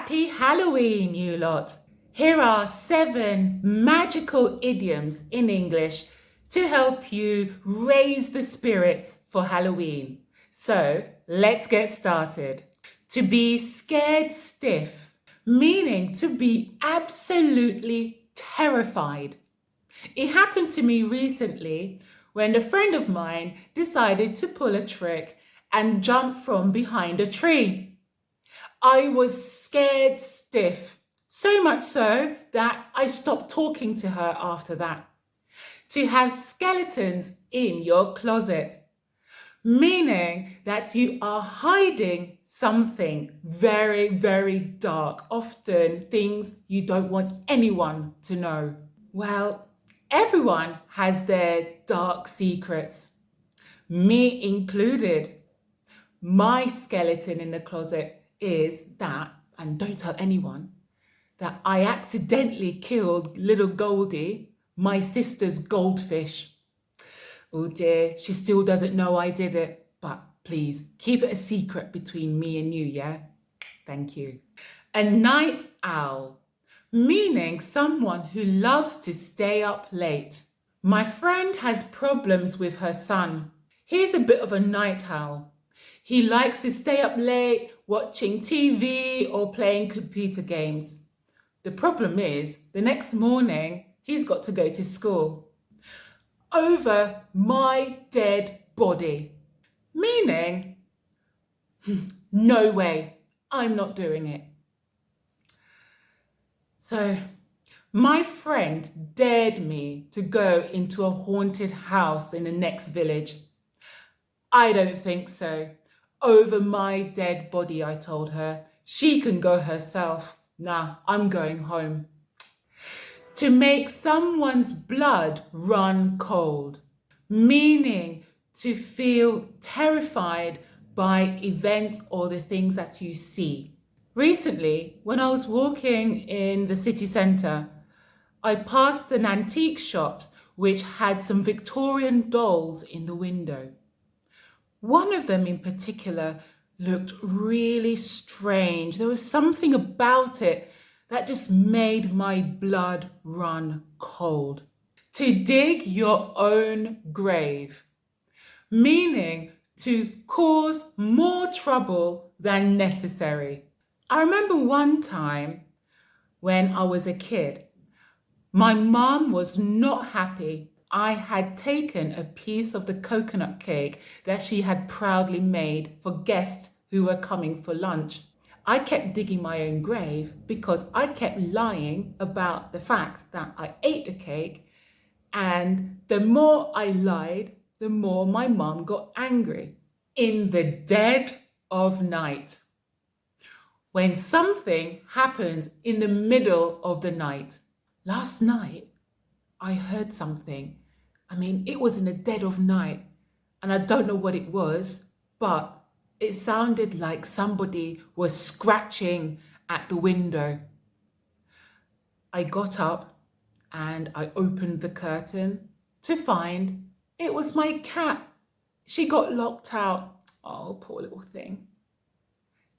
Happy Halloween, you lot! Here are 7 magical idioms in English to help you raise the spirits for Halloween. So let's get started. To be scared stiff, meaning to be absolutely terrified. It happened to me recently when a friend of mine decided to pull a trick and jump from behind a tree. I was scared stiff, so much so that I stopped talking to her after that. To have skeletons in your closet, meaning that you are hiding something very, very dark, often things you don't want anyone to know. Well, everyone has their dark secrets, me included. My skeleton in the closet is that, and don't tell anyone, that I accidentally killed little Goldie, my sister's goldfish. Oh dear, she still doesn't know I did it, but please keep it a secret between me and you, yeah? Thank you. A night owl, meaning someone who loves to stay up late. My friend has problems with her son. He's a bit of a night owl. He likes to stay up late watching TV or playing computer games. The problem is, the next morning, he's got to go to school. Over my dead body. Meaning, no way, I'm not doing it. So, my friend dared me to go into a haunted house in the next village. I don't think so. Over my dead body, I told her. She can go herself. Nah, I'm going home. To make someone's blood run cold, meaning to feel terrified by events or the things that you see. Recently, when I was walking in the city centre, I passed an antique shop which had some Victorian dolls in the window. One of them in particular looked really strange. There was something about it that just made my blood run cold. To dig your own grave, meaning to cause more trouble than necessary. I remember one time when I was a kid, my mum was not happy. I had taken a piece of the coconut cake that she had proudly made for guests who were coming for lunch. I kept digging my own grave because I kept lying about the fact that I ate the cake, and the more I lied, the more my mum got angry. In the dead of night, when something happens in the middle of the night. Last night, I heard something. It was in the dead of night, and I don't know what it was, but it sounded like somebody was scratching at the window. I got up and I opened the curtain to find it was my cat. She got locked out. Oh, poor little thing.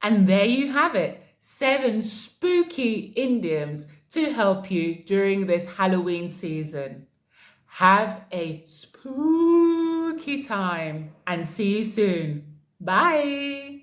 And there you have it, 7 spooky idioms to help you during this Halloween season. Have a spooky time and see you soon. Bye.